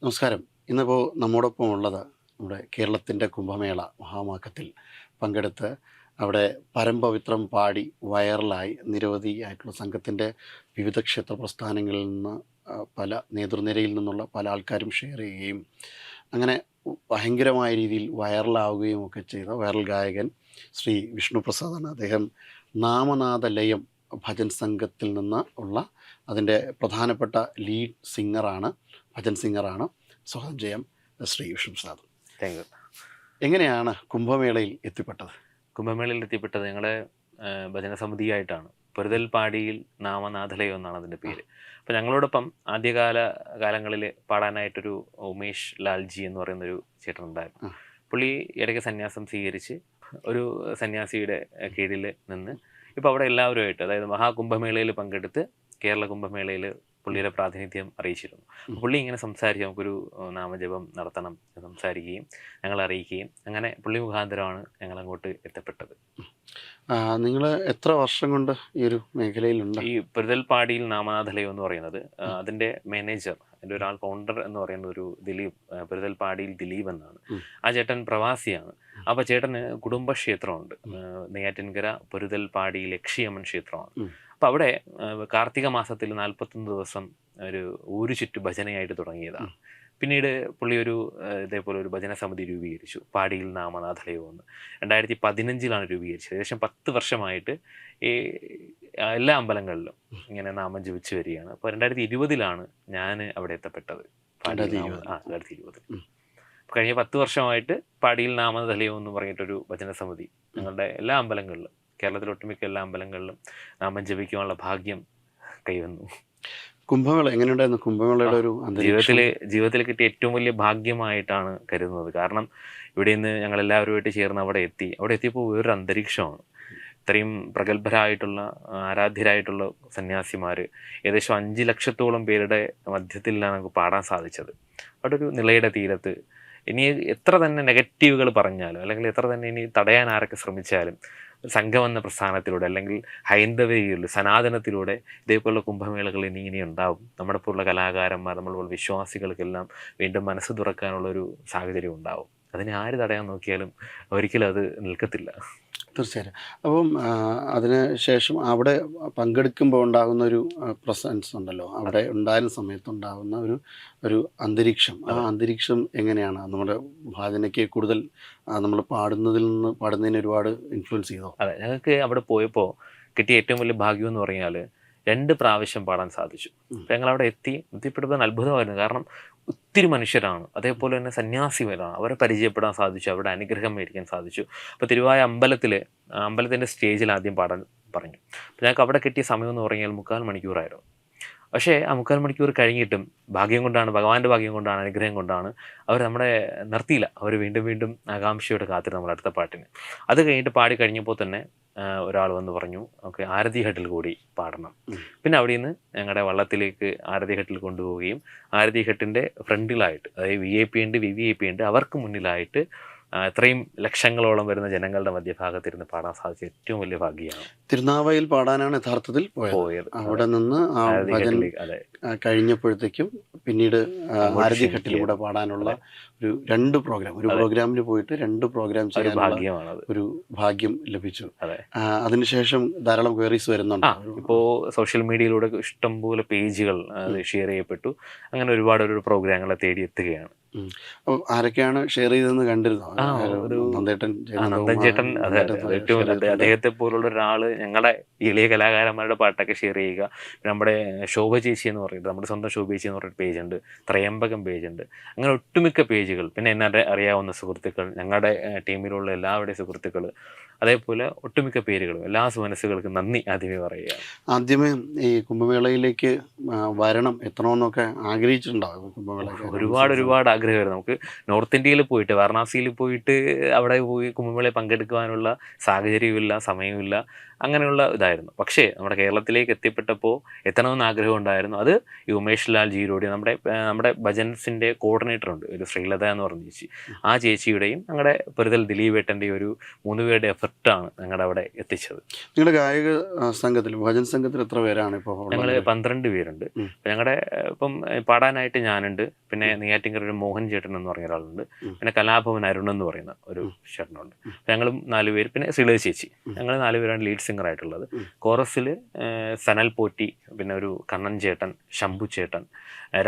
നമസ്കാരം. ഇന്നിപ്പോൾ നമ്മോടൊപ്പം ഉള്ളത് നമ്മുടെ കേരളത്തിൻ്റെ കുംഭമേള മഹാമാഘത്തിൽ പങ്കെടുത്ത് അവിടെ പരമപവിത്രം പാടി വൈറലായി നിരവധിയായിട്ടുള്ള സംഘത്തിൻ്റെ വിവിധ ക്ഷേത്ര പ്രസ്ഥാനങ്ങളിൽ നിന്ന് പല നേതൃനിരയിൽ നിന്നുള്ള പല ആൾക്കാരും ഷെയർ ചെയ്യുകയും അങ്ങനെ ഭയങ്കരമായ രീതിയിൽ വൈറലാവുകയും ഒക്കെ ചെയ്ത വൈറൽ ഗായകൻ ശ്രീ വിഷ്ണു പ്രസാദാണ്. അദ്ദേഹം നാമനാഥ ലയം ഭജൻ സംഘത്തിൽ നിന്ന് ഉള്ള അതിൻ്റെ പ്രധാനപ്പെട്ട ലീഡ് സിംഗറാണ്, ഭജൻ സിംഗറാണ്. സ്വാഗതം ചെയ്യാം ശ്രീ വിഷ്ണു പ്രസാദ്. Thank you. എങ്ങനെയാണ് കുംഭമേളയിൽ എത്തിപ്പെട്ടത്? കുംഭമേളയിൽ എത്തിപ്പെട്ടത് ഞങ്ങളെ ഭജനസമിതിയായിട്ടാണ്. പൊരുതൽപാടിയിൽ നാമനാഥലയം എന്നാണ് അതിൻ്റെ പേര്. അപ്പോൾ ഞങ്ങളോടൊപ്പം കാലങ്ങളിൽ പാടാനായിട്ടൊരു ഉമേഷ് ലാൽജി എന്ന് പറയുന്നൊരു ചേട്ടനുണ്ടായിരുന്നു. പുള്ളി ഇടയ്ക്ക് സന്യാസം സ്വീകരിച്ച് ഒരു സന്യാസിയുടെ കീഴിൽ നിന്ന് ഇപ്പോൾ അവിടെ എല്ലാവരുമായിട്ട്, അതായത് മഹാകുംഭമേളയിൽ പങ്കെടുത്ത് കേരള കുംഭമേളയിൽ പുള്ളിയുടെ പ്രാതിനിധ്യം അറിയിച്ചിരുന്നു. പുള്ളി ഇങ്ങനെ സംസാരിച്ച് നമുക്കൊരു നാമജപം നടത്തണം എന്ന് സംസാരിക്കുകയും ഞങ്ങൾ അറിയിക്കുകയും അങ്ങനെ പുള്ളി മുഖാന്തരമാണ് ഞങ്ങൾ അങ്ങോട്ട് എത്തപ്പെട്ടത്. നിങ്ങൾ എത്ര വർഷം കൊണ്ട് ഈ ഒരു മേഖലയിലുണ്ട്? ഈ പൊരുതൽപാടിയിൽ നാമനാഥലയം എന്ന് പറയുന്നത് അതിൻ്റെ മാനേജർ, എൻ്റെ ഒരാൾ ഫൗണ്ടർ എന്ന് പറയുന്ന ഒരു ദിലീപ്, പൊരുതൽപാടിയിൽ ദിലീപ് എന്നാണ്. ആ ചേട്ടൻ പ്രവാസിയാണ്. അപ്പോൾ ചേട്ടന് കുടുംബക്ഷേത്രമുണ്ട്, നെയ്യാറ്റിൻകര പൊരുതൽപാടി ലക്ഷ്യമ്മൻ ക്ഷേത്രമാണ്. അപ്പോൾ അവിടെ കാർത്തിക മാസത്തിൽ 41 ദിവസം ഒരു ഊരു ചുറ്റു ഭജനയായിട്ട് തുടങ്ങിയതാണ്. പിന്നീട് പുള്ളി ഇതേപോലെ ഒരു ഭജന സമിതി രൂപീകരിച്ചു, പാടിയിൽ നാമനാഥലയം എന്ന്. 2015 രൂപീകരിച്ചത്. ഏകദേശം 10 വർഷമായിട്ട് ഈ എല്ലാ അമ്പലങ്ങളിലും ഇങ്ങനെ നാമം ജപിച്ചു വരികയാണ്. അപ്പോൾ 2020 ഞാൻ അവിടെ എത്തപ്പെട്ടത്. 2020 കഴിഞ്ഞ 10 വർഷമായിട്ട് പാടിയിൽ നാമനാഥലയം എന്ന് പറഞ്ഞിട്ടൊരു ഭജന സമിതി ഞങ്ങളുടെ എല്ലാ അമ്പലങ്ങളിലും, കേരളത്തിലെ ഒട്ടുമിക്ക എല്ലാ അമ്പലങ്ങളിലും നാമം ജപിക്കാനുള്ള ഭാഗ്യം കൈവന്നു. കുംഭമേള എങ്ങനെയുണ്ടായിരുന്നു? കുംഭമേളയുടെ ഒരു ജീവിതത്തിൽ കിട്ടിയ ഏറ്റവും വലിയ ഭാഗ്യമായിട്ടാണ് കരുതുന്നത്. കാരണം ഇവിടെ നിന്ന് ഞങ്ങളെല്ലാവരുമായിട്ട് ചേർന്ന് അവിടെ എത്തിയപ്പോൾ വേറൊരു അന്തരീക്ഷമാണ്. ഇത്രയും പ്രഗത്ഭരായിട്ടുള്ള ആരാധ്യരായിട്ടുള്ള സന്യാസിമാർ, ഏകദേശം 5 ലക്ഷത്തോളം പേരുടെ മധ്യത്തിലാണ് നമുക്ക് പാടാൻ സാധിച്ചത്. അവിടെ ഒരു നിളയുടെ തീരത്ത് ഇനി എത്ര തന്നെ നെഗറ്റീവുകൾ പറഞ്ഞാലും അല്ലെങ്കിൽ എത്ര തന്നെ ഇനി തടയാൻ ആരൊക്കെ ശ്രമിച്ചാലും സംഘം എന്ന പ്രസ്ഥാനത്തിലൂടെ അല്ലെങ്കിൽ ഹൈന്ദവയിലൂടെ സനാതനത്തിലൂടെ ഇതേപോലുള്ള കുംഭമേളകൾ ഇനി ഉണ്ടാവും. നമ്മുടെ പോലുള്ള കലാകാരന്മാർ, നമ്മളുള്ള വിശ്വാസികൾക്കെല്ലാം വീണ്ടും മനസ്സ് തുറക്കാനുള്ളൊരു സാഹചര്യം ഉണ്ടാവും. അതിനെ ആര് തടയാൻ നോക്കിയാലും ഒരിക്കലും അത് നിൽക്കത്തില്ല. തീർച്ചയായും. അപ്പം അതിന് ശേഷം അവിടെ പങ്കെടുക്കുമ്പോൾ ഉണ്ടാകുന്ന ഒരു പ്രസൻസ് ഉണ്ടല്ലോ, അവിടെ ഉണ്ടായിരുന്ന സമയത്തുണ്ടാകുന്ന ഒരു അന്തരീക്ഷം, ആ അന്തരീക്ഷം എങ്ങനെയാണ് നമ്മുടെ ഭാജനയ്ക്ക് കൂടുതൽ നമ്മൾ പാടുന്നതിന് ഒരുപാട് ഇൻഫ്ലുവൻസ് ചെയ്തോ? അതെ, ഞങ്ങൾക്ക് അവിടെ പോയപ്പോൾ കിട്ടിയ ഏറ്റവും വലിയ ഭാഗ്യം എന്ന് പറഞ്ഞാൽ 2 പ്രാവശ്യം പാടാൻ സാധിച്ചു. അപ്പം ഞങ്ങളവിടെ എത്തിപ്പെടുമ്പോൾ അത്ഭുതമായിരുന്നു. കാരണം ഒത്തിരി മനുഷ്യരാണ്, അതേപോലെ തന്നെ സന്യാസിമാരാണ്. അവരെ പരിചയപ്പെടാൻ സാധിച്ചു, അവരുടെ അനുഗ്രഹം മേടിക്കാൻ സാധിച്ചു. അപ്പോൾ തിരുവായ അമ്പലത്തിൻ്റെ സ്റ്റേജിൽ ആദ്യം പാടാൻ പറഞ്ഞു. അപ്പോൾ ഞങ്ങൾക്ക് അവിടെ കിട്ടിയ സമയം എന്ന് പറഞ്ഞാൽ 3/4 മണിക്കൂറായിരുന്നു. പക്ഷേ ആ 3/4 മണിക്കൂർ കഴിഞ്ഞിട്ടും ഭഗവാന്റെ ഭാഗ്യം കൊണ്ടാണ്, അനുഗ്രഹം കൊണ്ടാണ് അവർ നമ്മളെ നിർത്തിയില്ല. അവർ വീണ്ടും വീണ്ടും ആകാംക്ഷയോടെ കാത്തിരുന്നു നമ്മുടെ അടുത്ത പാട്ടിന്. അത് കഴിഞ്ഞിട്ട് പാടി കഴിഞ്ഞപ്പോൾ തന്നെ ഒരാൾ വന്ന് പറഞ്ഞു, ഓക്കെ, ആരതിഘട്ടിൽ കൂടി പാടണം. പിന്നെ അവിടെ നിന്ന് ഞങ്ങളുടെ വള്ളത്തിലേക്ക് ആരതിഘട്ടിൽ കൊണ്ടുപോവുകയും ആരതിഘട്ടിൻ്റെ ഫ്രണ്ടിലായിട്ട്, അതായത് VIP ഉണ്ട്, VVIP ഉണ്ട്, അവർക്ക് മുന്നിലായിട്ട് ഇത്രയും ലക്ഷങ്ങളോളം വരുന്ന ജനങ്ങളുടെ മധ്യഭാഗത്തിരുന്ന് പാടാൻ സാധിച്ച ഏറ്റവും വലിയ ഭാഗ്യമാണ്. തിരുനാവായിൽ പാടാനാണ് യഥാർത്ഥത്തിൽ പോയത്. അവിടെ നിന്ന് കഴിഞ്ഞപ്പോഴത്തേക്കും പിന്നീട് ആരതിഘട്ടിലൂടെ പാടാനുള്ള ഒരു 2 പ്രോഗ്രാം, ഒരു പ്രോഗ്രാമിൽ പോയിട്ട് 2 പ്രോഗ്രാം ചെയ്യാനുള്ള ഒരു ഭാഗ്യം ലഭിച്ചു. അതിനുശേഷം ധാരാളം ക്വയറീസ് വരുന്നുണ്ട്. ഇപ്പോൾ സോഷ്യൽ മീഡിയയിലൂടെ ഇഷ്ടംപോലെ പേജുകൾ ഷെയർ ചെയ്യപ്പെട്ടു. അങ്ങനെ ഒരുപാട് പ്രോഗ്രാമുകളെ തേടി എത്തുകയാണ്. അപ്പം ആരൊക്കെയാണ് ഷെയർ ചെയ്തതെന്ന് കണ്ടിരുന്നോ? നന്ദൻ ചേട്ടൻ, അദ്ദേഹത്തെ പോലുള്ള ഒരാള് ഞങ്ങളുടെ എളിയ കലാകാരന്മാരുടെ പാട്ടൊക്കെ ഷെയർ ചെയ്യുക. നമ്മുടെ ശോഭ ചേച്ചി എന്ന് പറയുന്നത്, നമ്മുടെ സ്വന്തം ശോഭ ചേച്ചി എന്ന് പറഞ്ഞൊരു പേജുണ്ട്, ത്രയംബകം പേജുണ്ട്. അങ്ങനെ ഒട്ടുമിക്ക പേജുകൾ, പിന്നെ എന്നെ അറിയാവുന്ന സുഹൃത്തുക്കൾ, ഞങ്ങളുടെ ടീമിലുള്ള എല്ലാവരുടെയും സുഹൃത്തുക്കൾ, അതേപോലെ ഒട്ടുമിക്ക പേരുകളും, എല്ലാ മനസ്സുകൾക്കും നന്ദി ആദ്യമേ പറയുക. ആദ്യമേ ഈ കുംഭമേളയിലേക്ക് വരണം, എത്തണമെന്നൊക്കെ ആഗ്രഹിച്ചിട്ടുണ്ടാവും? ഒരുപാട് ആഗ്രഹമായിരുന്നു. നമുക്ക് നോർത്ത് ഇന്ത്യയിൽ പോയിട്ട്, വാരണാസിയിൽ പോയിട്ട് അവിടെ പോയി കുംഭമേളയിൽ പങ്കെടുക്കുവാനുള്ള സാഹചര്യമില്ല, സമയമില്ല. അങ്ങനെയുള്ള ഇതായിരുന്നു. പക്ഷേ നമ്മുടെ കേരളത്തിലേക്ക് എത്തിപ്പെട്ടപ്പോൾ എത്തണമെന്ന് ആഗ്രഹം ഉണ്ടായിരുന്നു. അത് ഈ ഉമേഷ് ലാൽ ജീരോടി നമ്മുടെ ഭജൻസിൻ്റെ കോർഡിനേറ്റർ ഉണ്ട്, ഒരു ശ്രീലത എന്ന് പറഞ്ഞ ചേച്ചി. ആ ചേച്ചിയുടെയും ഞങ്ങളുടെ പെരുതൽ ദിലീപേട്ടൻ്റെയും ഒരു 3 പേരുടെ എഫർട്ടാണ് ഞങ്ങളുടെ അവിടെ എത്തിച്ചത്. നിങ്ങളുടെ ഗായക സംഘത്തിൽ, ഭജൻ സംഘത്തിൽ എത്ര പേരാണ് ഇപ്പോൾ? ഞങ്ങൾ 12 പേരുണ്ട്. ഞങ്ങളുടെ ഇപ്പം പാടാനായിട്ട് ഞാനുണ്ട്, പിന്നെ നെയ്യാറ്റിൻകര ഒരു മോഹൻ ചേട്ടൻ എന്ന് പറഞ്ഞ ഒരാളുണ്ട്, പിന്നെ കലാഭവൻ അരുൺ എന്ന് പറയുന്ന ഒരു ചേട്ടനുണ്ട്. ഞങ്ങളും 4 പേര്, പിന്നെ ശ്രീലത ചേച്ചി. ഞങ്ങൾ 4 പേരാണ് ലീഡ് സിംഗർ ആയിട്ടുള്ളത്. കോറസിൽ സനൽ പോറ്റി, പിന്നെ ഒരു കണ്ണൻ ചേട്ടൻ, ശംഭു ചേട്ടൻ,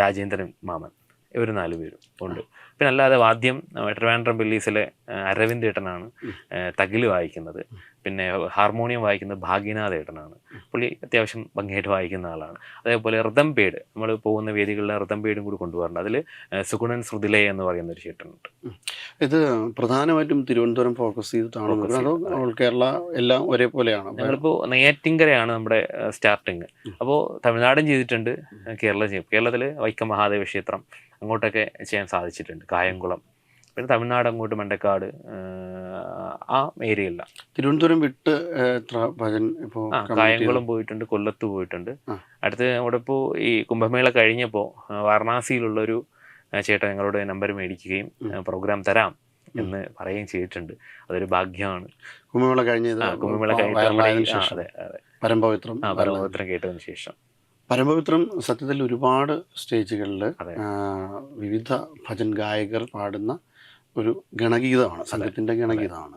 രാജേന്ദ്രൻ മാമൻ, ഇവർ 4 പേരും ഉണ്ട്. പിന്നെ അല്ലാതെ വാദ്യം ട്രിവാൻഡ്രം ബെല്ലീസിലെ അരവിന്ദ് ഏട്ടനാണ് തകില് വായിക്കുന്നത്. പിന്നെ ഹാർമോണിയം വായിക്കുന്നത് ഭാഗ്യനാഥ് ഏട്ടനാണ്. പുള്ളി അത്യാവശ്യം ഭംഗിയായിട്ട് വായിക്കുന്ന ആളാണ്. അതേപോലെ ഋതം പേട്, നമ്മൾ പോകുന്ന വേദികളിലെ ഋതം പേടും കൂടി കൊണ്ടുപോകാറുണ്ട്. അതിൽ സുഗുണൻ ശ്രുതിലേ എന്ന് പറയുന്ന ഒരു ചേട്ടനുണ്ട്. ഇത് പ്രധാനമായിട്ടും തിരുവനന്തപുരം ഫോക്കസ് ചെയ്തിട്ടാണോ അതോ കേരള എല്ലാം ഒരേപോലെയാണ്? ഞങ്ങളിപ്പോൾ നെയ്യാറ്റിൻകരയാണ് നമ്മുടെ സ്റ്റാർട്ടിങ്. അപ്പോൾ തമിഴ്നാടും ചെയ്തിട്ടുണ്ട്, കേരളം ചെയ്യും. കേരളത്തിൽ വൈക്കം മഹാദേവ ക്ഷേത്രം അങ്ങോട്ടൊക്കെ ചെയ്യാൻ സാധിച്ചിട്ടുണ്ട്, കായംകുളം, പിന്നെ തമിഴ്നാട് അങ്ങോട്ട് മണ്ടക്കാട്, ആ ഏരിയയില്ല. തിരുവനന്തപുരം വിട്ട് എത്ര ഭജൻ ഇപ്പോൾ? കായംകുളം പോയിട്ടുണ്ട്, കൊല്ലത്ത് പോയിട്ടുണ്ട്. അടുത്ത് അവിടെ ഇപ്പോൾ ഈ കുംഭമേള കഴിഞ്ഞപ്പോൾ വാരണാസിയിലുള്ളൊരു ചേട്ടൻ ഞങ്ങളോട് നമ്പർ മേടിക്കുകയും പ്രോഗ്രാം തരാം എന്ന് പറയുകയും ചെയ്തിട്ടുണ്ട്. അതൊരു ഭാഗ്യമാണ്. കുംഭമേള കഴിഞ്ഞത് പരമപവിത്രം കേട്ടതിന് ശേഷം. പരമപവിത്രം സത്യത്തിൽ ഒരുപാട് സ്റ്റേജുകളിൽ വിവിധ ഭജൻ ഗായകർ പാടുന്ന ഒരു ഗണഗീതമാണ്, സംഘത്തിൻ്റെ ഗണഗീതമാണ്.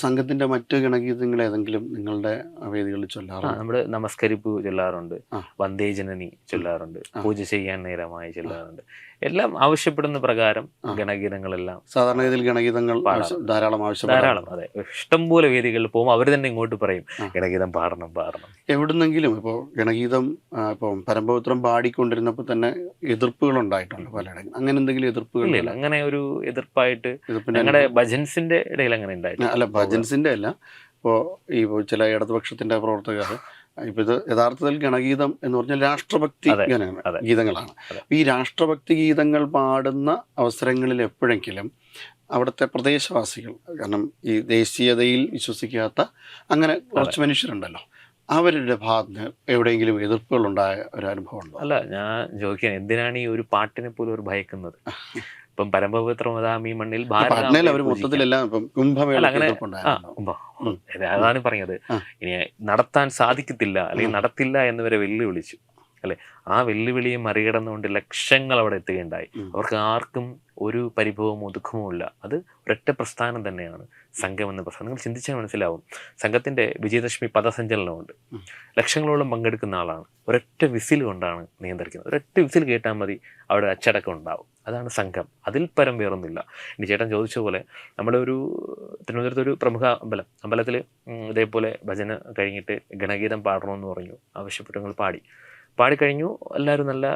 സംഘത്തിൻ്റെ മറ്റ് ഗണഗീതങ്ങൾ ഏതെങ്കിലും നിങ്ങളുടെ വേദികളിൽ ചൊല്ലാറുണ്ട്? നമ്മൾ നമസ്കരിപ്പ് ചൊല്ലാറുണ്ട്, വന്ദേ ജനനി ചൊല്ലാറുണ്ട്, പൂജ ചെയ്യാൻ നേരമായി ചൊല്ലാറുണ്ട്. എല്ലാം ആവശ്യപ്പെടുന്ന പ്രകാരം ഗണഗീതങ്ങളെല്ലാം സാധാരണഗതിയിൽ ഗണഗീതങ്ങൾ ധാരാളം ധാരാളം. അതെ, ഇഷ്ടംപോലെ വേദികളിൽ പോകുമ്പോൾ അവർ തന്നെ ഇങ്ങോട്ട് പറയും ഗണഗീതം പാടണം. എവിടുന്നെങ്കിലും ഇപ്പോൾ ഗണഗീതം ഇപ്പം പരമപവിത്രം പാടിക്കൊണ്ടിരുന്നപ്പോൾ തന്നെ എതിർപ്പുകൾ ഉണ്ടായിട്ടുണ്ട് പലയിടങ്ങളിൽ. അങ്ങനെ എന്തെങ്കിലും എതിർപ്പുകൾ? ഇല്ല, അങ്ങനെ ഒരു എതിർപ്പായിട്ട് ഞങ്ങളുടെ ഭജൻസിന്റെ ഇടയിൽ അങ്ങനെ ഉണ്ടായിട്ടില്ല. അല്ല, ഭജൻസിന്റെ അല്ല, ഇപ്പോൾ ഈ ചില ഇടതുപക്ഷത്തിന്റെ പ്രവർത്തകർ ഇപ്പൊ ഇത് യഥാർത്ഥത്തിൽ ഗണഗീതം എന്ന് പറഞ്ഞാൽ രാഷ്ട്രഭക്തി ഗീതങ്ങളാണ്. ഈ രാഷ്ട്രഭക്തി ഗീതങ്ങൾ പാടുന്ന അവസരങ്ങളിൽ എപ്പോഴെങ്കിലും അവിടുത്തെ പ്രദേശവാസികൾ, കാരണം ഈ ദേശീയതയിൽ വിശ്വസിക്കാത്ത അങ്ങനെ കുറച്ച് മനുഷ്യരുണ്ടല്ലോ, അവരുടെ ഭാഗത്ത് എവിടെയെങ്കിലും എതിർപ്പുകൾ ഉണ്ടായ ഒരു അനുഭവം ഉണ്ടോ? അല്ല, ഞാൻ ചോദിക്കാൻ, എന്തിനാണ് ഈ ഒരു പാട്ടിനെ പോലും അവർ ഭയക്കുന്നത്? ഇപ്പം പരമപവിത്രമതാമീ മണ്ണിൽ അതാണ് പറഞ്ഞത്. ഇനി നടത്താൻ സാധിക്കത്തില്ല അല്ലെങ്കിൽ നടത്തില്ല എന്നിവരെ വെല്ലുവിളിച്ചു അല്ലെ. ആ വെല്ലുവിളിയെ മറികടന്നുകൊണ്ട് ലക്ഷങ്ങൾ അവിടെ എത്തുകയുണ്ടായി. അവർക്ക് ആർക്കും ഒരു പരിഭവമോ ദുഃഖമോ ഇല്ല. അത് ഒരൊറ്റ പ്രസ്ഥാനം തന്നെയാണ് സംഘം എന്ന പ്രസ്ഥാനം. നിങ്ങൾ ചിന്തിച്ചാൽ മനസ്സിലാവും. സംഘത്തിന്റെ വിജയദശമി പദസഞ്ചലനമുണ്ട്, ലക്ഷങ്ങളോളം പങ്കെടുക്കുന്ന ആളാണ്. ഒരൊറ്റ വിസിൽ കൊണ്ടാണ് നിയന്ത്രിക്കുന്നത്. ഒരൊറ്റ വിസിൽ കേട്ടാൽ മതി അവിടെ അച്ചടക്കം ഉണ്ടാവും. അതാണ് സംഘം, അതിൽ പരം വേറൊന്നുമില്ല. ഇനി ചേട്ടൻ ചോദിച്ച പോലെ നമ്മുടെ ഒരു തിരുവനന്തപുരത്ത് ഒരു പ്രമുഖ അമ്പലത്തിൽ ഇതേപോലെ ഭജന കഴിഞ്ഞിട്ട് ഗണഗീതം പാടണമെന്ന് പറഞ്ഞു, ആവശ്യപ്പെട്ട് ഞങ്ങൾ പാടിക്കഴിഞ്ഞു. എല്ലാവരും നല്ല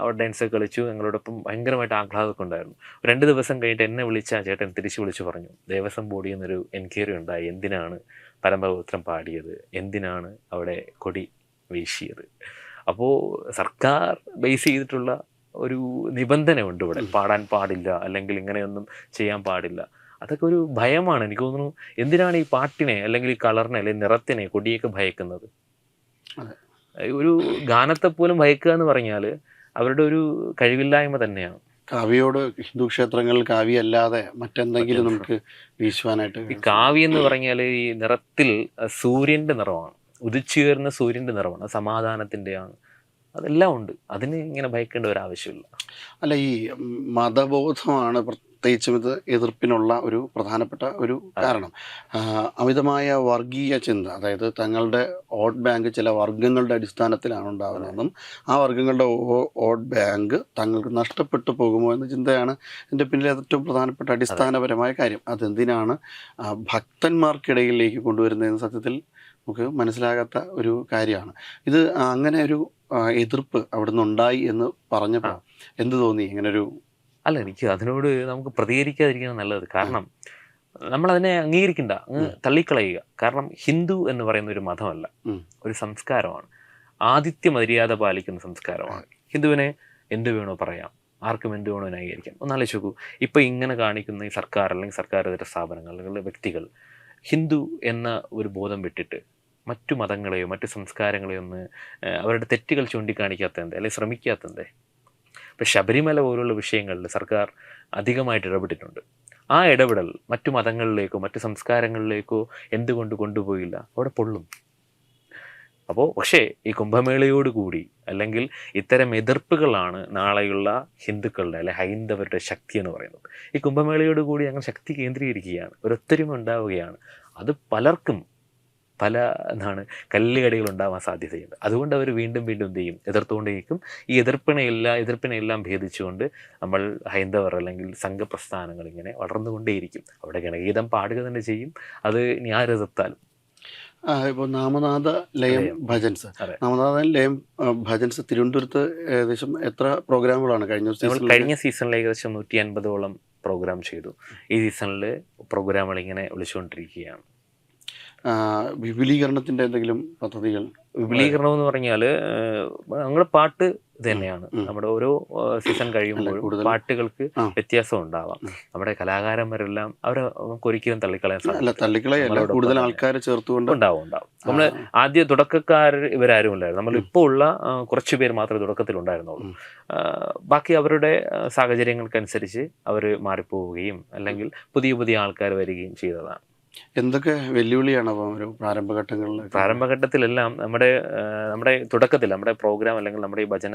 അവിടെ ഡാൻസ് കളിച്ചു, ഞങ്ങളോടൊപ്പം ഭയങ്കരമായിട്ട് ആഹ്ലാദമൊക്കെ ഉണ്ടായിരുന്നു. 2 ദിവസം കഴിഞ്ഞിട്ട് എന്നെ വിളിച്ച ചേട്ടൻ തിരിച്ചു വിളിച്ചു പറഞ്ഞു, ദേവസ്വം ബോർഡിൽ നിന്നൊരു എൻക്വയറി ഉണ്ടായി, എന്തിനാണ് പരമപവിത്രം പാടിയത്, എന്തിനാണ് അവിടെ കൊടി വീശിയത്. അപ്പോൾ സർക്കാർ ബേസ് ചെയ്തിട്ടുള്ള ഒരു നിബന്ധനയുണ്ട് ഇവിടെ, പാടാൻ പാടില്ല അല്ലെങ്കിൽ ഇങ്ങനെയൊന്നും ചെയ്യാൻ പാടില്ല. അതൊക്കെ ഒരു ഭയമാണ്. എനിക്ക് തോന്നുന്നു, എന്തിനാണ് ഈ പാട്ടിനെ അല്ലെങ്കിൽ ഈ കളറിനെ അല്ലെങ്കിൽ നിറത്തിനെ കൊടിയൊക്കെ ഭയക്കുന്നത്? ഒരു ഗാനത്തെ പോലും ഭയക്കുക എന്ന് പറഞ്ഞാൽ അവരുടെ ഒരു കഴിവില്ലായ്മ തന്നെയാണ്. കാവ്യയോട് ഹിന്ദു ക്ഷേത്രങ്ങളിൽ കാവ്യ അല്ലാതെ മറ്റെന്തെങ്കിലും നമുക്ക് വീശുവാനായിട്ട്? ഈ കാവ്യം എന്ന് പറഞ്ഞാൽ ഈ നിറത്തിൽ സൂര്യന്റെ നിറമാണ്, ഉദിച്ചുയർന്ന സൂര്യന്റെ നിറമാണ്, സമാധാനത്തിൻ്റെയാണ്, അതെല്ലാം ഉണ്ട്. അതിന് ഇങ്ങനെ ഭയക്കേണ്ട ഒരു ആവശ്യമില്ല. അല്ല, ഈ മതബോധമാണ് പ്രത്യേകിച്ചും ഇത് എതിർപ്പിനുള്ള ഒരു പ്രധാനപ്പെട്ട ഒരു കാരണം. അമിതമായ വർഗീയ ചിന്ത, അതായത് തങ്ങളുടെ വോട്ട് ബാങ്ക് ചില വർഗങ്ങളുടെ അടിസ്ഥാനത്തിലാണ് ഉണ്ടാകുന്നതെന്നും ആ വർഗങ്ങളുടെ വോട്ട് ബാങ്ക് തങ്ങൾക്ക് നഷ്ടപ്പെട്ടു പോകുമോ എന്ന ചിന്തയാണ് ഇതിൻ്റെ പിന്നിൽ ഏറ്റവും പ്രധാനപ്പെട്ട അടിസ്ഥാനപരമായ കാര്യം. അതെന്തിനാണ് ഭക്തന്മാർക്കിടയിലേക്ക് കൊണ്ടുവരുന്നതെന്ന് സത്യത്തിൽ നമുക്ക് മനസ്സിലാകാത്ത ഒരു കാര്യമാണ്. ഇത് അങ്ങനെ ഒരു എതിർപ്പ് അവിടുന്ന് ഉണ്ടായി എന്ന് പറഞ്ഞപ്പോൾ എന്ത് തോന്നി? ഇങ്ങനൊരു അല്ല, എനിക്ക് അതിനോട് നമുക്ക് പ്രതികരിക്കാതിരിക്കുന്നത് നല്ലത്. കാരണം നമ്മളതിനെ അംഗീകരിക്കണ്ട, അങ്ങ് തള്ളിക്കളയുക. കാരണം ഹിന്ദു എന്ന് പറയുന്ന ഒരു മതമല്ല, ഒരു സംസ്കാരമാണ്, ആതിഥ്യ മര്യാദ പാലിക്കുന്ന സംസ്കാരമാണ്. ഹിന്ദുവിനെ എന്ത് വേണോ പറയാം, ആർക്കും എന്ത് വേണോ ന്യായീകരിക്കാം. ഒന്നാലോചിച്ച് നോക്കൂ, ഇപ്പം ഇങ്ങനെ കാണിക്കുന്ന ഈ സർക്കാർ അല്ലെങ്കിൽ സർക്കാരിതര സ്ഥാപനങ്ങൾ അല്ലെങ്കിൽ വ്യക്തികൾ ഹിന്ദു എന്ന ഒരു ബോധം വിട്ടിട്ട് മറ്റു മതങ്ങളെയോ മറ്റു സംസ്കാരങ്ങളെയോ ഒന്ന് അവരുടെ തെറ്റുകൾ ചൂണ്ടിക്കാണിക്കാത്തതിൻ്റെ അല്ലെങ്കിൽ ശ്രമിക്കാത്തതിൻ്റെ? ഇപ്പം ശബരിമല പോലുള്ള വിഷയങ്ങളിൽ സർക്കാർ അധികമായിട്ട് ഇടപെട്ടിട്ടുണ്ട്. ആ ഇടപെടൽ മറ്റു മതങ്ങളിലേക്കോ മറ്റു സംസ്കാരങ്ങളിലേക്കോ എന്തുകൊണ്ട് കൊണ്ടുപോയില്ല? അവിടെ പൊള്ളും. അപ്പോൾ പക്ഷേ ഈ കുംഭമേളയോട് കൂടി അല്ലെങ്കിൽ ഇത്തരം എതിർപ്പുകളാണ് നാളെയുള്ള ഹിന്ദുക്കളുടെ അല്ലെ ഹൈന്ദവരുടെ ശക്തി എന്ന് പറയുന്നത്. ഈ കുംഭമേളയോട് കൂടി ഞങ്ങൾ ശക്തി കേന്ദ്രീകരിക്കുകയാണ്, ഒരൊത്തൊരുമ ഉണ്ടാവുകയാണ്. അത് പലർക്കും പല കല്ലുകടികൾ ഉണ്ടാവാൻ സാധ്യതയുണ്ട്. അതുകൊണ്ട് അവർ വീണ്ടും വീണ്ടും എന്ത് ചെയ്യും? എതിർത്തുകൊണ്ടേയിരിക്കും. ഈ എതിർപ്പിനെയെല്ലാം ഭേദിച്ചുകൊണ്ട് നമ്മൾ ഹൈന്ദവർ അല്ലെങ്കിൽ സംഘപ്രസ്ഥാനങ്ങൾ ഇങ്ങനെ വളർന്നുകൊണ്ടേയിരിക്കും. അവിടെ ഗണഗീതം പാടുക തന്നെ ചെയ്യും. അത് ഇനി ആരെതിർത്താലും. ഇപ്പോൾ നാമനാഥ ലയം ഭജൻസ്, അതെ. നാമനാഥ ലയം ഭജൻസ് തിരുവനന്തപുരത്ത് ഏകദേശം എത്ര പ്രോഗ്രാമുകളാണ് കഴിഞ്ഞ സീസണിൽ ഏകദേശം 150ഓളം പ്രോഗ്രാം ചെയ്തു. ഈ സീസണിൽ പ്രോഗ്രാമുകൾ ഇങ്ങനെ വിളിച്ചുകൊണ്ടിരിക്കുകയാണ്. വിപുലീകരണത്തിന്റെ എന്തെങ്കിലും പദ്ധതികൾ? വിപുലീകരണം എന്ന് പറഞ്ഞാൽ ഞങ്ങളുടെ പാട്ട് ഇത് തന്നെയാണ്. നമ്മുടെ ഓരോ സീസൺ കഴിയുമ്പോഴും പാട്ടുകൾക്ക് വ്യത്യാസം ഉണ്ടാവാം. നമ്മുടെ കലാകാരന്മാരെല്ലാം അവരെ നമുക്ക് ഒരിക്കലും തള്ളിക്കളയാൻ സാധിക്കില്ല. കൂടുതൽ ആൾക്കാരെ ചേർത്തുകൊണ്ട് ഉണ്ടാവും. നമ്മൾ ആദ്യ തുടക്കക്കാർ ഇവരാരും ഇല്ലായിരുന്നു. നമ്മൾ ഇപ്പോൾ ഉള്ള കുറച്ചു പേര് മാത്രമേ തുടക്കത്തിൽ ഉണ്ടായിരുന്നുള്ളൂ. ബാക്കി അവരുടെ സാഹചര്യങ്ങൾക്കനുസരിച്ച് അവർ മാറിപ്പോവുകയും അല്ലെങ്കിൽ പുതിയ പുതിയ ആൾക്കാർ വരികയും ചെയ്തതാണ്. എന്തൊക്കെ വെല്ലുവിളിയാണ് അപ്പോൾ ഒരു പ്രാരംഭഘട്ടത്തിലെല്ലാം നമ്മുടെ തുടക്കത്തിൽ നമ്മുടെ പ്രോഗ്രാം അല്ലെങ്കിൽ നമ്മുടെ ഈ ഭജന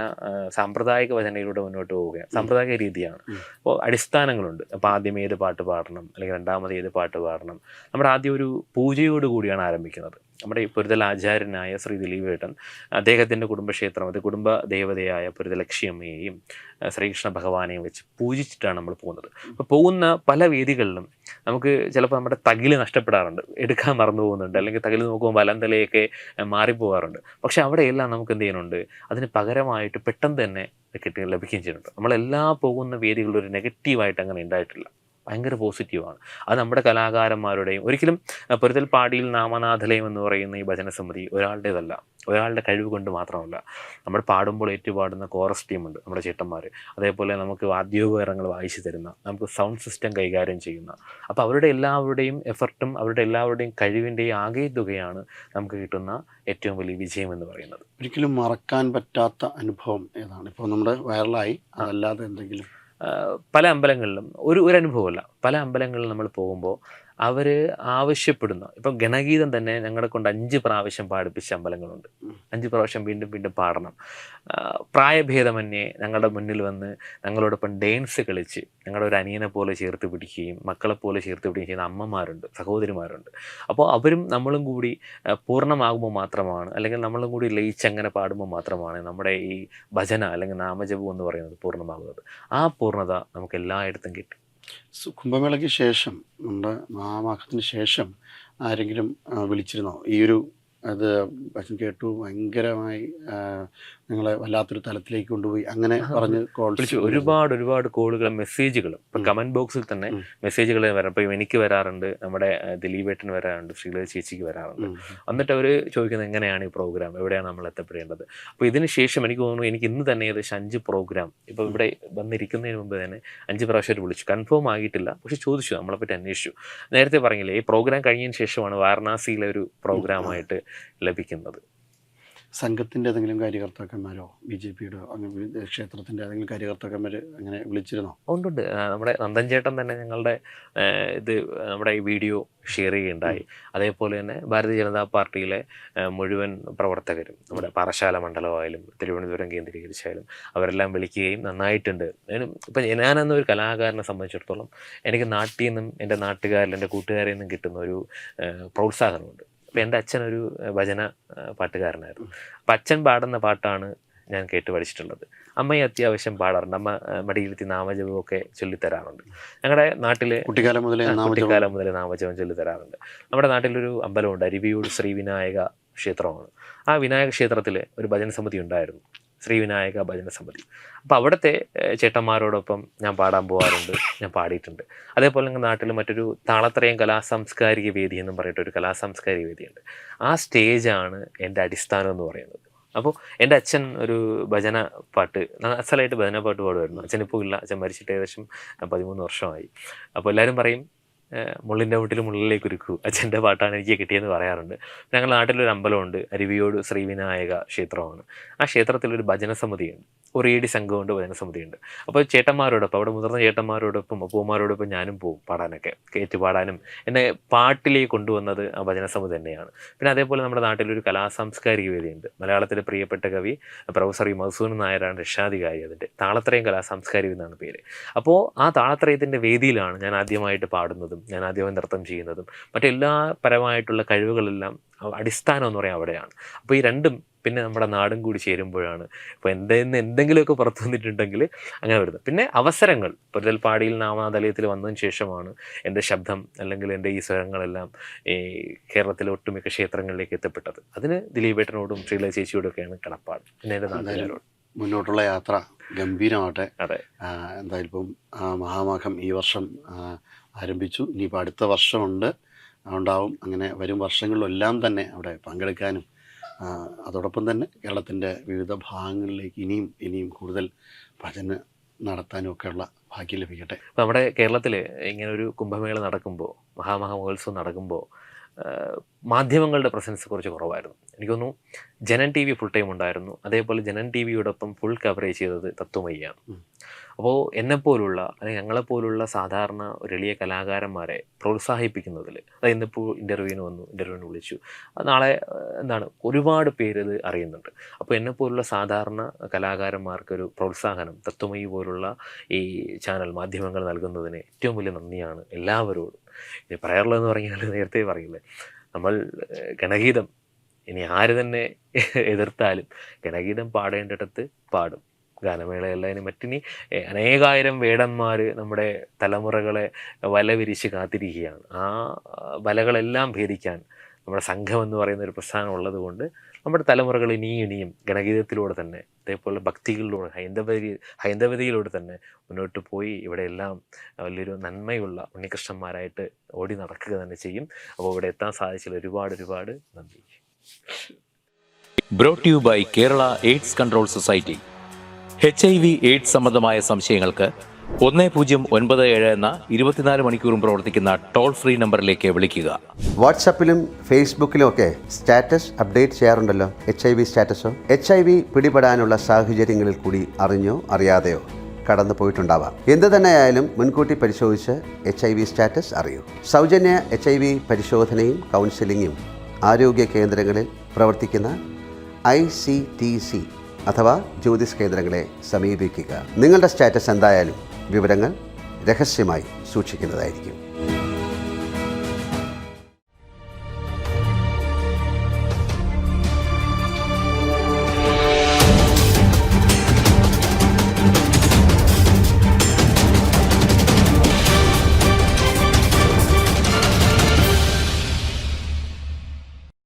സാമ്പ്രദായിക ഭജനയിലൂടെ മുന്നോട്ട് പോവുകയാണ്. സാമ്പ്രദായിക രീതിയാണ്. അപ്പോൾ അടിസ്ഥാനങ്ങളുണ്ട്. അപ്പോൾ ആദ്യം ഏത് പാട്ട് പാടണം അല്ലെങ്കിൽ രണ്ടാമത് ഏത് പാട്ട് പാടണം. നമ്മുടെ ആദ്യം ഒരു പൂജയോട് കൂടിയാണ് ആരംഭിക്കുന്നത്. നമ്മുടെ ഈ പൊരുതൽ ആചാര്യനായ ശ്രീ ദിലീപേട്ടൻ അദ്ദേഹത്തിൻ്റെ കുടുംബക്ഷേത്രം, അത് കുടുംബ ദേവതയായ പൊരുതലക്ഷ്മിയമ്മയെയും ശ്രീകൃഷ്ണ ഭഗവാനെയും വെച്ച് പൂജിച്ചിട്ടാണ് നമ്മൾ പോകുന്നത്. അപ്പോൾ പോകുന്ന പല വേദികളിലും നമുക്ക് ചിലപ്പോൾ നമ്മുടെ തകില് നഷ്ടപ്പെടാറുണ്ട്, എടുക്കാൻ മറന്നു പോകുന്നുണ്ട്, അല്ലെങ്കിൽ തകില് നോക്കുമ്പോൾ വലന്തലയൊക്കെ മാറിപ്പോകാറുണ്ട്. പക്ഷെ അവിടെയെല്ലാം നമുക്ക് എന്ത് ചെയ്യുന്നുണ്ട്? അതിന് പകരമായിട്ട് പെട്ടെന്ന് തന്നെ ലഭിക്കുകയും ചെയ്യുന്നുണ്ട്. നമ്മളെല്ലാ പോകുന്ന വേദികളിലും ഒരു നെഗറ്റീവായിട്ട് അങ്ങനെ ഉണ്ടായിട്ടില്ല. ഭയങ്കര പോസിറ്റീവാണ്. അത് നമ്മുടെ കലാകാരന്മാരുടെയും ഒരിക്കലും പൊരുതൽപ്പാടിയിൽ നാമനാഥലയം എന്ന് പറയുന്ന ഈ ഭജനസമിതി ഒരാളുടേതല്ല, ഒരാളുടെ കഴിവ് കൊണ്ട് മാത്രമല്ല. നമ്മൾ പാടുമ്പോൾ ഏറ്റുപാടുന്ന കോറസ് ടീമുണ്ട്, നമ്മുടെ ചേട്ടന്മാർ. അതേപോലെ നമുക്ക് വാദ്യോപകരണങ്ങൾ വായിച്ചു തരുന്ന, നമുക്ക് സൗണ്ട് സിസ്റ്റം കൈകാര്യം ചെയ്യുന്ന, അപ്പോൾ അവരുടെ എല്ലാവരുടെയും എഫർട്ടും അവരുടെ എല്ലാവരുടെയും കഴിവിൻ്റെയും ആകെ തുകയാണ് നമുക്ക് കിട്ടുന്ന ഏറ്റവും വലിയ വിജയം എന്ന് പറയുന്നത്. ഒരിക്കലും മറക്കാൻ പറ്റാത്ത അനുഭവം ഏതാണ്? ഇപ്പോൾ നമ്മുടെ വൈറലായി അതല്ലാതെ എന്തെങ്കിലും? പല അമ്പലങ്ങളിലും ഒരു അനുഭവമല്ല, പല അമ്പലങ്ങളിലും നമ്മൾ പോകുമ്പോൾ അവർ ആവശ്യപ്പെടുന്ന, ഇപ്പം ഗണഗീതം തന്നെ ഞങ്ങളെ കൊണ്ട് 5 പ്രാവശ്യം പാടിപ്പിച്ച അമ്പലങ്ങളുണ്ട്. 5 പ്രാവശ്യം വീണ്ടും വീണ്ടും പാടണം. പ്രായഭേദമന്യേ ഞങ്ങളുടെ മുന്നിൽ വന്ന് ഞങ്ങളോടൊപ്പം ഡാൻസ് കളിച്ച് ഞങ്ങളുടെ ഒരു അനിയനെ പോലെ ചേർത്ത് പിടിക്കുകയും മക്കളെപ്പോലെ ചേർത്ത് പിടിക്കുകയും ചെയ്യുന്ന അമ്മമാരുണ്ട്, സഹോദരിമാരുണ്ട്. അപ്പോൾ അവരും നമ്മളും കൂടി പൂർണ്ണമാകുമ്പോൾ മാത്രമാണ്, അല്ലെങ്കിൽ നമ്മളും കൂടി ലയിച്ചങ്ങനെ പാടുമ്പോൾ മാത്രമാണ് നമ്മുടെ ഈ ഭജന അല്ലെങ്കിൽ നാമജപം എന്ന് പറയുന്നത് പൂർണ്ണമാകുന്നത്. ആ പൂർണ്ണത നമുക്ക് എല്ലായിടത്തും കിട്ടും. കുംഭമേളയ്ക്ക് ശേഷം, നമ്മുടെ മഹാമാഘത്തിന് ശേഷം ആരെങ്കിലും വിളിച്ചിരുന്നോ? ഈ ഒരു അത് ഭജൻ കേട്ടു, ഭയങ്കരമായി നിങ്ങളെ വല്ലാത്തൊരു തലത്തിലേക്ക് കൊണ്ടുപോയി, അങ്ങനെ പറഞ്ഞ് വിളിച്ചു? ഒരുപാട് കോളുകളും മെസ്സേജുകളും. ഇപ്പം കമൻറ്റ് ബോക്സിൽ തന്നെ മെസ്സേജുകൾ വരാം. ഇപ്പം എനിക്ക് വരാറുണ്ട്, നമ്മുടെ ദിലീപേട്ടന് വരാറുണ്ട്, ശ്രീലത ചേച്ചിക്ക് വരാറുണ്ട്. എന്നിട്ട് അവർ ചോദിക്കുന്നത് എങ്ങനെയാണ് ഈ പ്രോഗ്രാം, എവിടെയാണ് നമ്മൾ എത്തപ്പെടേണ്ടത്. അപ്പോൾ ഇതിന് ശേഷം എനിക്ക് തോന്നുന്നു, എനിക്ക് ഇന്ന് തന്നെ ഏകദേശം 5 പ്രോഗ്രാം ഇപ്പോൾ ഇവിടെ വന്നിരിക്കുന്നതിന് മുമ്പ് തന്നെ 5 പ്രാവശ്യം വിളിച്ചു. കൺഫേം ആയിട്ടില്ല, പക്ഷെ ചോദിച്ചു, നമ്മളെപ്പറ്റി അന്വേഷിച്ചു. നേരത്തെ പറഞ്ഞില്ലേ, ഈ പ്രോഗ്രാം കഴിഞ്ഞതിന് ശേഷമാണ് വാരണാസിയിലെ ഒരു പ്രോഗ്രാമായിട്ട് ലഭിക്കുന്നത്. സംഘത്തിൻ്റെ ഏതെങ്കിലും കാര്യകർത്താക്കന്മാരോ BJPയുടെ അങ്ങനെ ക്ഷേത്രത്തിൻ്റെ ഏതെങ്കിലും കാര്യകർത്താക്കന്മാർ അങ്ങനെ വിളിച്ചിരുന്നോ? ഉണ്ട്. നമ്മുടെ നന്ദൻ ചേട്ടൻ തന്നെ ഞങ്ങളുടെ നമ്മുടെ ഈ വീഡിയോ ഷെയർ ചെയ്യുകയുണ്ടായി. അതേപോലെ തന്നെ ഭാരതീയ ജനതാ പാർട്ടിയിലെ മുഴുവൻ പ്രവർത്തകരും, നമ്മുടെ പാറശാല മണ്ഡലമായാലും തിരുവനന്തപുരം കേന്ദ്രീകരിച്ചായാലും അവരെല്ലാം വിളിക്കുകയും നന്നായിട്ടുണ്ട്. ഇപ്പം ഞാനെന്നൊരു കലാകാരനെ സംബന്ധിച്ചിടത്തോളം എനിക്ക് നാട്ടിൽ നിന്നും എൻ്റെ നാട്ടുകാരിൽ എൻ്റെ കൂട്ടുകാരിൽ നിന്നും കിട്ടുന്ന ഒരു പ്രോത്സാഹനമുണ്ട്. അപ്പോൾ എൻ്റെ അച്ഛനൊരു ഭജന പാട്ടുകാരനായിരുന്നു. അപ്പം അച്ഛൻ പാടുന്ന പാട്ടാണ് ഞാൻ കേട്ട് പഠിച്ചിട്ടുള്ളത്. അമ്മയെ അത്യാവശ്യം പാടാറുണ്ട്. അമ്മ മടിയിരുത്തി നാമജപമൊക്കെ ചൊല്ലിത്തരാറുണ്ട്. ഞങ്ങളുടെ നാട്ടിൽ കുട്ടിക്കാലം മുതലേ നാമജപം ചൊല്ലിത്തരാറുണ്ട്. നമ്മുടെ നാട്ടിലൊരു അമ്പലമുണ്ട്, അരുവിയൂർ ശ്രീ വിനായക ക്ഷേത്രമാണ്. ആ വിനായക ക്ഷേത്രത്തിൽ ഒരു ഭജന സമിതി ഉണ്ടായിരുന്നു, ശ്രീവിനായക ഭജന സമിതി. അപ്പോൾ അവിടുത്തെ ചേട്ടന്മാരോടൊപ്പം ഞാൻ പാടാൻ പോകാറുണ്ട്, ഞാൻ പാടിയിട്ടുണ്ട്. അതേപോലെ ഞങ്ങൾ നാട്ടിൽ മറ്റൊരു താളത്രയം കലാസാംസ്കാരിക വേദി എന്നും പറഞ്ഞിട്ടൊരു കലാസാംസ്കാരിക വേദിയുണ്ട്. ആ സ്റ്റേജാണ് എൻ്റെ അടിസ്ഥാനം എന്ന് പറയുന്നത്. അപ്പോൾ എൻ്റെ അച്ഛൻ ഒരു ഭജന പാട്ട്, അസലായിട്ട് ഭജന പാട്ട് പാടുമായിരുന്നു. അച്ഛനിപ്പോൾ ഇല്ല, അച്ഛൻ മരിച്ചിട്ട് ഏകദേശം 13 വർഷമായി. അപ്പോൾ എല്ലാവരും പറയും മുള്ളിൻ്റെ വീട്ടിൽ മുള്ളിലേക്ക് ഒരുക്കൂ അച്ഛൻ്റെ പാട്ടാണ് എനിക്ക് കിട്ടിയെന്ന് പറയാറുണ്ട്. ഞങ്ങളുടെ നാട്ടിലൊരു അമ്പലമുണ്ട്, അരുവിയോട് ശ്രീവിനായക ക്ഷേത്രമാണ്. ആ ക്ഷേത്രത്തിലൊരു ഭജന സമിതിയുണ്ട്, ഒരു ഏടി സംഘമുണ്ട്, ഭജന സമിതിയുണ്ട്. അപ്പോൾ ചേട്ടന്മാരോടൊപ്പം, അവിടെ മുതിർന്ന ചേട്ടന്മാരോടൊപ്പം അപ്പൂമാരോടൊപ്പം ഞാനും പോകും പാടാനൊക്കെ, കയറ്റി പാടാനും. എന്നെ പാട്ടിലേക്ക് കൊണ്ടുവന്നത് ആ ഭജന സമിതി തന്നെയാണ്. പിന്നെ അതേപോലെ നമ്മുടെ നാട്ടിലൊരു കലാസാംസ്കാരിക വേദിയുണ്ട്. മലയാളത്തിലെ പ്രിയപ്പെട്ട കവി പ്രൊഫസർ മധുസൂദൻ നായരാണ് രക്ഷാധികാരി. അതിൻ്റെ താളത്രയം കലാസാംസ്കാരിക എന്നാണ് പേര്. അപ്പോൾ ആ താളത്രയത്തിൻ്റെ വേദിയിലാണ് ഞാൻ ആദ്യമായിട്ട് പാടുന്നതും ഞാൻ ആദ്യമായി നൃത്തം ചെയ്യുന്നതും മറ്റെല്ലാ പരമായിട്ടുള്ള കഴിവുകളെല്ലാം അടിസ്ഥാനം എന്ന് പറയാൻ അവിടെയാണ്. അപ്പോൾ ഈ രണ്ടും പിന്നെ നമ്മുടെ നാടും കൂടി ചേരുമ്പോഴാണ് ഇപ്പോൾ എന്തെങ്കിലുമൊക്കെ പുറത്തു വന്നിട്ടുണ്ടെങ്കിൽ അങ്ങനെ വരുന്നത്. പിന്നെ അവസരങ്ങൾ പൊരുതൽപ്പാടിയിൽ നാമനാഥലയത്തിൽ വന്നതിന് ശേഷമാണ് എൻ്റെ ശബ്ദം അല്ലെങ്കിൽ എൻ്റെ ഈ സ്വരങ്ങളെല്ലാം ഈ കേരളത്തിലെ ഒട്ടുമിക്ക ക്ഷേത്രങ്ങളിലേക്ക് എത്തപ്പെട്ടത്. അതിന് ദിലീപേട്ടനോടും ശ്രീല ചേച്ചിയോടൊക്കെയാണ് കടപ്പാട്. പിന്നെ എൻ്റെ നാട്ടുകാരോട് മുന്നോട്ടുള്ള യാത്ര ഗംഭീരമാവട്ടെ. അതെ, എന്തായാലും ഇപ്പം മഹാമാഘം ഈ വർഷം ആരംഭിച്ചു, ഇനിയിപ്പോൾ അടുത്ത വർഷമുണ്ട്, ഉണ്ടാവും. അങ്ങനെ വരും വർഷങ്ങളിലെല്ലാം തന്നെ അവിടെ പങ്കെടുക്കാനും അതോടൊപ്പം തന്നെ കേരളത്തിൻ്റെ വിവിധ ഭാഗങ്ങളിലേക്ക് ഇനിയും കൂടുതൽ ഭജന നടത്താനും ഒക്കെയുള്ള ഭാഗ്യം ലഭിക്കട്ടെ. അപ്പോൾ നമ്മുടെ കേരളത്തിൽ ഇങ്ങനെ ഒരു കുംഭമേള നടക്കുമ്പോൾ, മഹാമഹോത്സവം നടക്കുമ്പോൾ മാധ്യമങ്ങളുടെ പ്രസൻസ് കുറച്ച് കുറവായിരുന്നു. എനിക്ക് തോന്നുന്നു Janam T V full time ഉണ്ടായിരുന്നു. അതേപോലെ ജനൻ ടി വിയോടൊപ്പം ഫുൾ കവറേജ് ചെയ്തത് തത്വമയിയാണ്. അപ്പോൾ എന്നെപ്പോലുള്ള അല്ലെങ്കിൽ ഞങ്ങളെപ്പോലുള്ള സാധാരണ ഒരു എളിയ കലാകാരന്മാരെ പ്രോത്സാഹിപ്പിക്കുന്നതിൽ, അതായത് ഇന്നിപ്പോൾ ഇൻ്റർവ്യൂവിന് വിളിച്ചു, നാളെ ഒരുപാട് പേര് ഇത് അറിയുന്നുണ്ട്. അപ്പോൾ എന്നെപ്പോലുള്ള സാധാരണ കലാകാരന്മാർക്കൊരു പ്രോത്സാഹനം തത്വമയി പോലുള്ള ഈ ചാനൽ മാധ്യമങ്ങൾ നൽകുന്നതിന് ഏറ്റവും വലിയ നന്ദിയാണ് എല്ലാവരോടും. ഇനി പറയാറുള്ളതെന്ന് പറഞ്ഞാൽ നേരത്തെ പറയില്ലേ, നമ്മൾ ഗണഗീതം ഇനി ആര് തന്നെ എതിർത്താലും ഗണഗീതം പാടേണ്ടിടത്ത് പാടും. ഗാനമേളയല്ല, ഇനി മറ്റിനി അനേകായിരം വേടന്മാർ നമ്മുടെ തലമുറകളെ വല വിരിച്ച് കാത്തിരിക്കുകയാണ്. ആ വലകളെല്ലാം ഭേദിക്കാൻ നമ്മുടെ സംഘം എന്ന് പറയുന്ന ഒരു പ്രസ്ഥാനം ഉള്ളത് കൊണ്ട് നമ്മുടെ തലമുറകൾ ഇനിയും ഗണഗീതത്തിലൂടെ തന്നെ, അതേപോലെ ഭക്തികളിലൂടെ, ഹൈന്ദവതയിലൂടെ തന്നെ മുന്നോട്ട് പോയി ഇവിടെ എല്ലാം വലിയൊരു നന്മയുള്ള ഉണ്ണികൃഷ്ണന്മാരായിട്ട് ഓടി നടക്കുക തന്നെ ചെയ്യും. അപ്പോൾ ഇവിടെ എത്താൻ സാധിച്ചതിൽ ഒരുപാട് നന്ദി. Brought you by Kerala AIDS control society. HIV/AIDS സംബന്ധമായ സംശയങ്ങൾക്ക് 1097 എന്ന 24 മണിക്കൂറും പ്രവർത്തിക്കുന്ന ടോൾ ഫ്രീ നമ്പറിലേക്ക് വിളിക്കുക. വാട്സാപ്പിലും ഫേസ്ബുക്കിലും ഒക്കെ സ്റ്റാറ്റസ് അപ്ഡേറ്റ് ചെയ്യാറുണ്ടല്ലോ, HIV സ്റ്റാറ്റസോ. HIV പിടിപെടാനുള്ള സാഹചര്യങ്ങളിൽ കൂടി അറിഞ്ഞോ അറിയാതെയോ കടന്നു പോയിട്ടുണ്ടാവാം. എന്തു തന്നെയായാലും മുൻകൂട്ടി പരിശോധിച്ച് HIV സ്റ്റാറ്റസ് അറിയൂ. സൗജന്യ HIV പരിശോധനയും കൗൺസിലിങ്ങും ആരോഗ്യ കേന്ദ്രങ്ങളിൽ പ്രവർത്തിക്കുന്ന ICTC അഥവാ ജ്യോതിസ് കേന്ദ്രങ്ങളെ സമീപിക്കുക. നിങ്ങളുടെ സ്റ്റാറ്റസ് എന്തായാലും വിവരങ്ങൾ രഹസ്യമായി സൂക്ഷിക്കുന്നതായിരിക്കും.